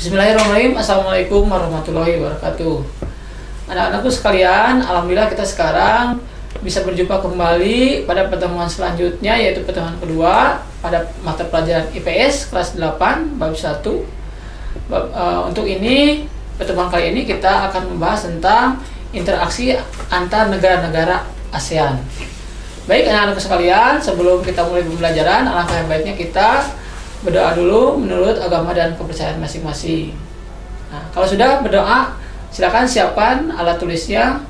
Bismillahirrahmanirrahim. Assalamualaikum warahmatullahi wabarakatuh. Anak-anakku sekalian, alhamdulillah kita sekarang bisa berjumpa kembali pada pertemuan selanjutnya, yaitu pertemuan kedua pada mata pelajaran IPS kelas 8 bab 1. Untuk ini, pertemuan kali ini kita akan membahas tentang interaksi antar negara-negara ASEAN. Baik anak-anakku sekalian, sebelum kita mulai pembelajaran, alangkah baiknya kita berdoa dulu menurut agama dan kepercayaan masing-masing. Nah, kalau sudah berdoa, silakan siapkan alat tulisnya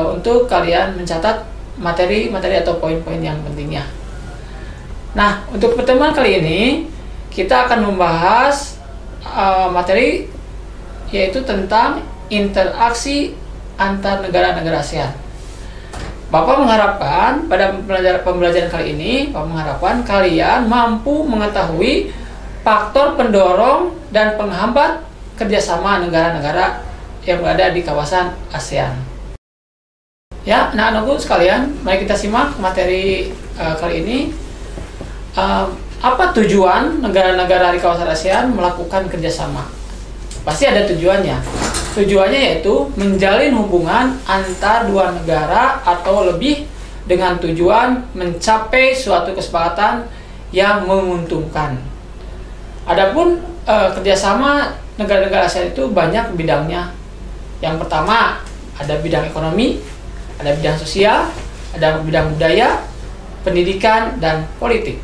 untuk kalian mencatat materi-materi atau poin-poin yang pentingnya. Nah, untuk pertemuan kali ini kita akan membahas materi yaitu tentang interaksi antar negara-negara ASEAN. Bapak mengharapkan pada pembelajaran kali ini, Bapak mengharapkan kalian mampu mengetahui faktor pendorong dan penghambat kerjasama negara-negara yang berada di kawasan ASEAN. Ya, anak-anakku sekalian, mari kita simak materi kali ini. Apa tujuan negara-negara di kawasan ASEAN melakukan kerjasama? Pasti ada tujuannya. Tujuannya yaitu menjalin hubungan antar dua negara atau lebih dengan tujuan mencapai suatu kesepakatan yang menguntungkan. Adapun kerjasama negara-negara ASEAN itu banyak bidangnya. Yang pertama ada bidang ekonomi, ada bidang sosial, ada bidang budaya, pendidikan, dan politik.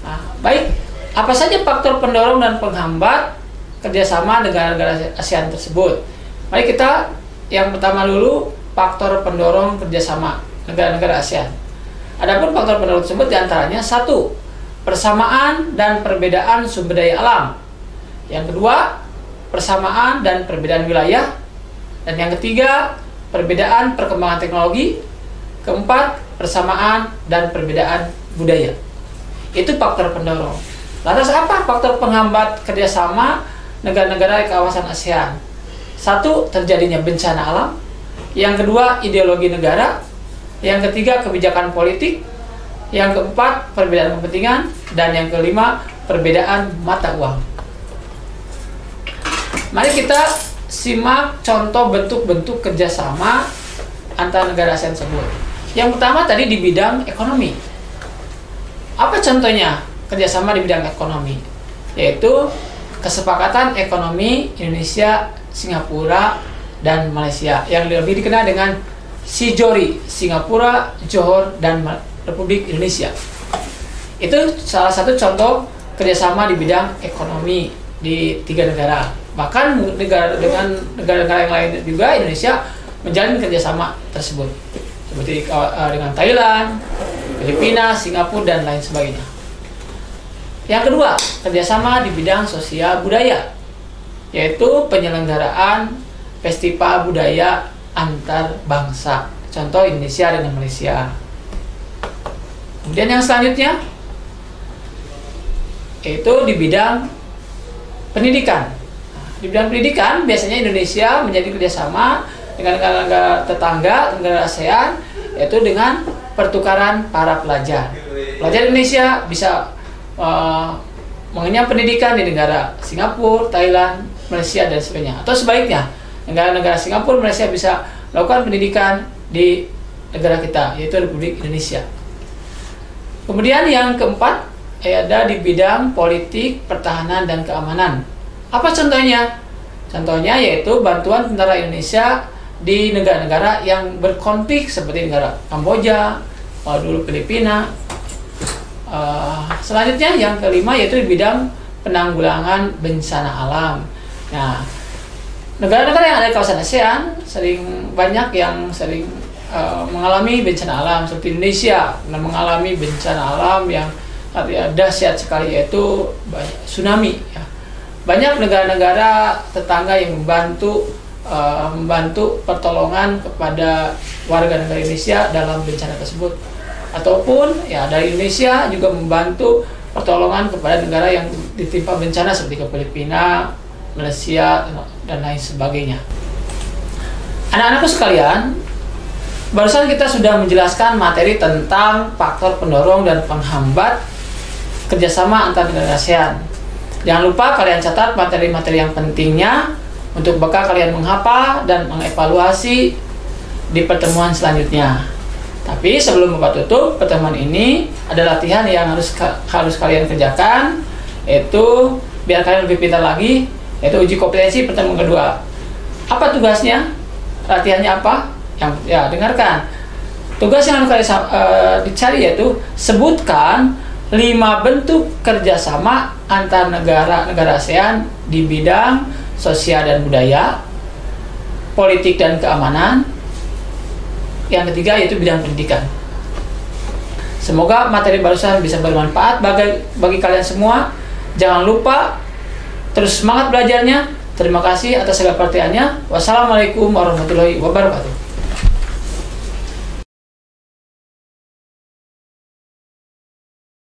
Nah, baik. Apa saja faktor pendorong dan penghambat kerjasama negara-negara ASEAN tersebut? Mari kita yang pertama dulu, faktor pendorong kerjasama negara-negara ASEAN. Adapun faktor pendorong tersebut diantaranya: 1. Persamaan dan perbedaan sumber daya alam. Yang kedua, persamaan dan perbedaan wilayah. Dan yang ketiga, perbedaan perkembangan teknologi. Keempat, persamaan dan perbedaan budaya. Itu faktor pendorong. Lantas apa faktor penghambat kerjasama negara-negara di kawasan ASEAN? 1. Terjadinya bencana alam. Yang kedua, ideologi negara. Yang ketiga, kebijakan politik. Yang keempat, perbedaan kepentingan. Dan yang kelima, perbedaan mata uang. Mari kita simak contoh bentuk-bentuk kerjasama antar negara ASEAN tersebut. Yang pertama tadi di bidang ekonomi. Apa contohnya kerjasama di bidang ekonomi? Yaitu kesepakatan ekonomi Indonesia, Singapura, dan Malaysia yang lebih dikenal dengan SIJORI, Singapura, Johor, dan Republik Indonesia. Itu salah satu contoh kerjasama di bidang ekonomi di tiga negara. Bahkan dengan negara-negara yang lain juga Indonesia menjalin kerjasama tersebut, seperti dengan Thailand, Filipina, Singapura, dan lain sebagainya. Yang kedua, kerjasama di bidang sosial budaya, yaitu penyelenggaraan festival budaya antar bangsa. Contoh Indonesia dengan Malaysia. Kemudian yang selanjutnya, yaitu di bidang pendidikan. Di bidang pendidikan, biasanya Indonesia menjadi kerjasama dengan negara-negara tetangga, negara ASEAN, yaitu dengan pertukaran para pelajar. Pelajar Indonesia bisa mengenyam pendidikan di negara Singapura, Thailand, Malaysia, dan sebagainya. Atau sebaliknya, negara-negara Singapura, Malaysia bisa melakukan pendidikan di negara kita, yaitu Republik Indonesia. Kemudian yang keempat, ada di bidang politik, pertahanan, dan keamanan. Apa contohnya? Contohnya yaitu bantuan tentara Indonesia di negara-negara yang berkonflik seperti negara Kamboja, dulu Filipina. Selanjutnya yang kelima yaitu di bidang penanggulangan bencana alam. Nah, negara-negara yang ada di kawasan ASEAN banyak yang sering mengalami bencana alam, seperti Indonesia mengalami bencana alam yang dahsyat sekali, yaitu tsunami. Ya. Banyak negara-negara tetangga yang membantu pertolongan kepada warga negara Indonesia dalam bencana tersebut. Ataupun ya dari Indonesia juga membantu pertolongan kepada negara yang ditimpa bencana seperti ke Filipina, Malaysia, dan lain sebagainya. Anak-anakku sekalian, barusan kita sudah menjelaskan materi tentang faktor pendorong dan penghambat kerjasama antar negara ASEAN. Jangan lupa kalian catat materi-materi yang pentingnya untuk bekal kalian menghafal dan mengevaluasi di pertemuan selanjutnya. Tapi sebelum Bapak tutup, pertemuan ini ada latihan yang harus kalian kerjakan, yaitu biar kalian lebih pintar lagi, yaitu uji kompetensi pertemuan kedua. Apa tugasnya? Latihannya apa? Dengarkan. Tugas yang harus kalian dicari yaitu sebutkan 5 bentuk kerjasama antar negara ASEAN di bidang sosial dan budaya, politik dan keamanan. Yang ketiga yaitu bidang pendidikan. Semoga materi barusan bisa bermanfaat bagi kalian semua. Jangan lupa terus semangat belajarnya. Terima kasih atas segala perhatiannya. Wassalamualaikum warahmatullahi wabarakatuh.